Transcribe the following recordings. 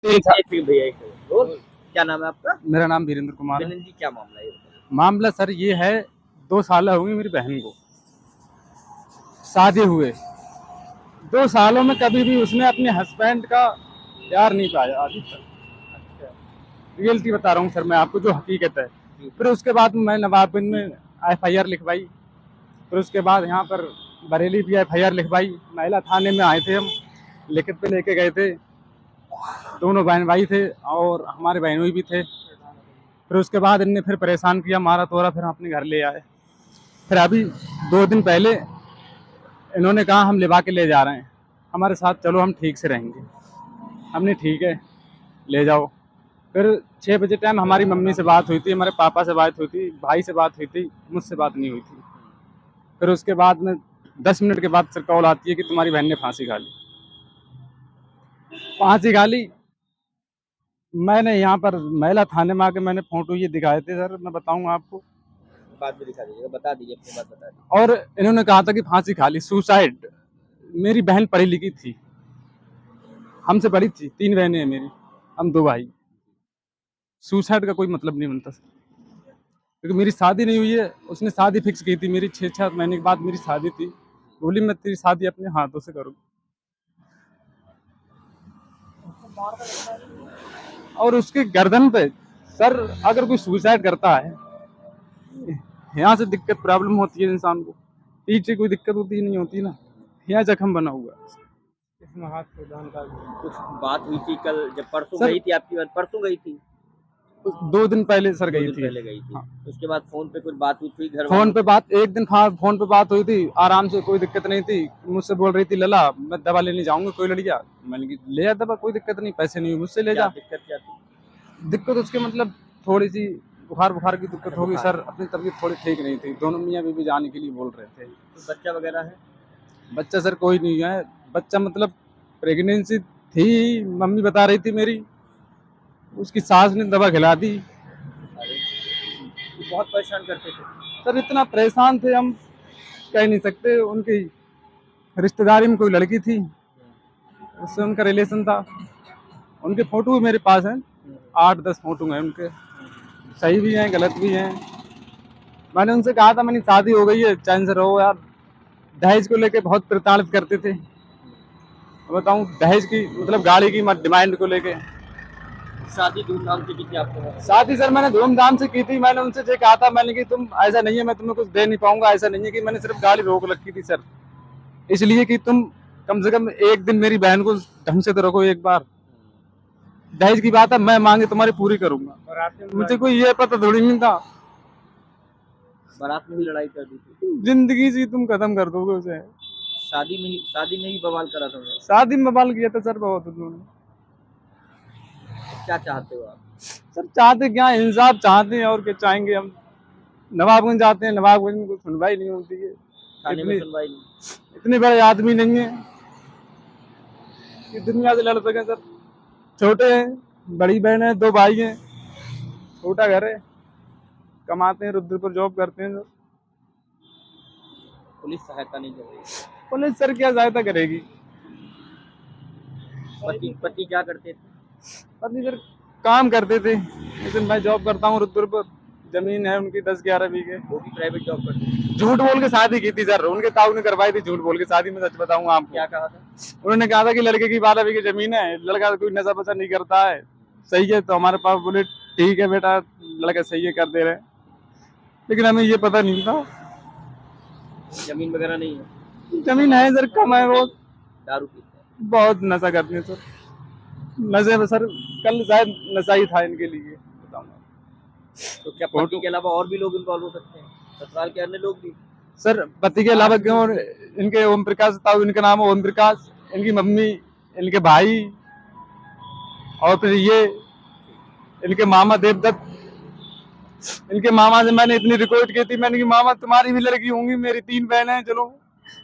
तीन साल। एक सेकंड भैया, एक सेकंड। और क्या नाम है आपका? मेरा नाम वीरेंद्र कुमार है। विनन जी, क्या मामला है ये बताइए? मामला सर ये है, 2 साल हो गई मेरी बहन को शादी हुए। 2 सालों में कभी भी उसने अपने हस्बैंड का प्यार नहीं पाया अभी तक। अच्छा। रियलिटी बता रहा हूँ सर मैं आपको, जो हकीकत है। जी। फिर उसके बाद मैं नवाबगंज में FIR लिखवाई। फिर उसके बाद यहाँ पर बरेली भी FIR लिखवाई। महिला थाने में आए थे हम, लिखित पे लेके गए थे। दोनों बहन भाई थे और हमारे बहनोई भी थे। फिर उसके बाद इनने फिर परेशान किया, मारा तोड़ा, फिर हम अपने घर ले आए। फिर अभी 2 दिन पहले इन्होंने कहा हम लिवा के ले जा रहे हैं हमारे साथ, चलो हम ठीक से रहेंगे। हमने ठीक है, ले जाओ। फिर 6 बजे टाइम हमारी मम्मी से बात हुई थी, हमारे पापा से बात हुई थी, भाई से बात हुई थी, मुझसे बात नहीं हुई थी। फिर उसके बाद में 10 मिनट के बाद सर कॉल आती है कि तुम्हारी बहन ने फांसी खा ली। फांसी खा ली। मैंने यहाँ पर महिला थाने में आके मैंने फोटो ये दिखाए थे सर, मैं बताऊंगा आपको। बाद में दिखा दीजिएगा, बता दीजिए, अपनी बात बता दीजिए। और इन्होंने कहा था कि फांसी खा ली, सुसाइड। मेरी बहन पढ़ी लिखी थी, हमसे बड़ी थी, 3 बहनें हैं मेरी, हम 2 भाई। सुसाइड का कोई मतलब नहीं बनता सर, क्योंकि मेरी शादी नहीं हुई है। उसने शादी फिक्स की थी मेरी, 6-7 महीने के बाद मेरी शादी थी। बोली मैं तेरी शादी अपने हाथों से करूँ। और उसके गर्दन पे सर, अगर कोई सुसाइड करता है, यहाँ से दिक्कत प्रॉब्लम होती है इंसान को, पीछे कोई दिक्कत होती ही नहीं होती ना। यहाँ जख्म बना हुआ है इसमें, हाथ पे का कुछ बात हुई थी कल, जब परसों सर। गई थी आपकी बात, परसों गई थी? 2 दिन पहले सर 2 गई दिन थी। पहले गई थी। हाँ, उसके बाद फोन पे कुछ बात हुई थी घर फोन वालों पे से? बात, एक दिन हाँ फोन पे बात हुई थी, आराम से, कोई दिक्कत नहीं थी। मुझसे बोल रही थी लला मैं दवा लेने जाऊंगी, कोई लड़िया। मैंने कहा ले आ दवा, कोई दिक्कत नहीं, पैसे नहीं हुए मुझसे ले क्या जा। दिक्कत क्या थी? दिक्कत उसके मतलब थोड़ी सी बुखार बुखार की दिक्कत अच्छा, होगी बुखार। सर, अपनी तबीयत थोड़ी ठीक नहीं थी। दोनों मियाँ बीवी जाने के लिए बोल रहे थे। कोई बच्चा वगैरह है? बच्चा सर कोई नहीं है। बच्चा मतलब प्रेगनेंसी थी, मम्मी बता रही थी मेरी, उसकी सास ने दवा खिला दी। अरे, बहुत परेशान करते थे। सर इतना परेशान थे हम, कह नहीं सकते। उनकी रिश्तेदारी में कोई लड़की थी, उससे उनका रिलेशन था। उनके फोटो भी मेरे पास हैं, 8-10 फोटो हैं उनके, सही भी हैं गलत भी हैं। मैंने उनसे कहा था मैंने शादी हो गई है, चैन से रहो यार। दहेज को लेके बहुत प्रताड़ित करते थे। बताऊं दहेज की मतलब गाड़ी की डिमांड को लेके। शादी धूमधाम से की थी आपके वहाँ? शादी सर मैंने धूमधाम से की थी। मैंने उनसे ये कहा था, मैंने कि तुम ऐसा नहीं है मैं तुम्हें कुछ दे नहीं पाऊंगा, ऐसा नहीं है कि मैंने सिर्फ गाड़ी रोक रखी थी सर, इसलिए कि तुम कम से कम एक दिन मेरी बहन को ढंग से तो रखो एक बार। दहेज की बात है, मैं मांगे तुम्हारी पूरी करूंगा। मुझे कोई ये पता थोड़ी नहीं था। बारात में भी लड़ाई कर दी थी? जिंदगी से तुम खत्म कर दोगे उसे। शादी में ही बवाल करा था उन्होंने? शादी में बवाल किया था सर बहुत उन्होंने। क्या चाहते हो आप? सर चाहते क्या, इंसाफ चाहते हैं, और क्या चाहेंगे हम। नवाबगंज जाते हैं, नवाबगंज में कोई सुनवाई नहीं होती है। थाने में इतनी सुनवाई नहीं? इतने बड़े आदमी नहीं है कि दुनिया से लड़ सके सर। छोटे हैं, बड़ी बहन है, 2 भाई हैं, छोटा घर है, कमाते हैं, रुद्रपुर जॉब करते हैं सर। पुलिस सहायता नहीं कर रही? पुलिस सर क्या सहायता करेगी। पति क्या करते थे? पत्नी सर काम करते थे, लेकिन मैं जॉब करता हूँ रुद्रपुर। जमीन है उनकी 10-11 बीघे। वो भी प्राइवेट जॉब करते थे? झूठ बोल के शादी की थी सर, उनके ताऊ ने करवाई थी झूठ बोल के शादी। में सच बताऊंगा आपको, क्या कहा था? उन्होंने कहा था कि लड़के की 12 बीघे जमीन है, लड़का कोई नशा पसा नहीं करता है, सही है। तो हमारे पास बोले ठीक है बेटा, लड़का सही है, कर दे रहे हैं। लेकिन हमें ये पता नहीं था। जमीन वगैरह नहीं है? जमीन है सर, कम है बहुत। दारू पीते हैं? बहुत नशा करते हैं सर। नशे में सर कल शायद नशा ही था इनके लिए, बताऊंगा। तो क्या पति के अलावा और भी लोग इन्वॉल्व हो सकते हैं? ससुराल के अन्य लोग भी? सर पति के अलावा क्यों, इनके ओम प्रकाश ताऊ, इनका नाम है ओम प्रकाश, इनकी मम्मी, इनके भाई, और फिर ये इनके मामा देवदत्त। इनके मामा से मैंने इतनी रिक्वेस्ट की थी, मैंने कि मामा तुम्हारी भी लड़की होंगी, मेरी 3 बहनें हैं, चलो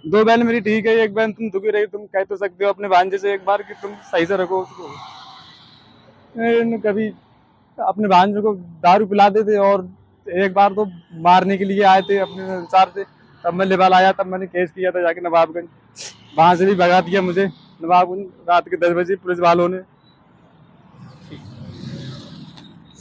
2 बहन मेरी ठीक है, एक बहन तुम दुखी रही, तुम कह तो सकते हो अपने भांजे से एक बार कि तुम सही से रखो उसको। कभी अपने भांजे को दारू पिला देते, और एक बार तो मारने के लिए आए थे अपने अनुसार से। तब मैं लेवल आया, तब मैंने केस किया था जाके नवाबगंज। वहां से भी भगा दिया मुझे नवाबगंज रात के 10 बजे पुलिस वालों ने। ठीक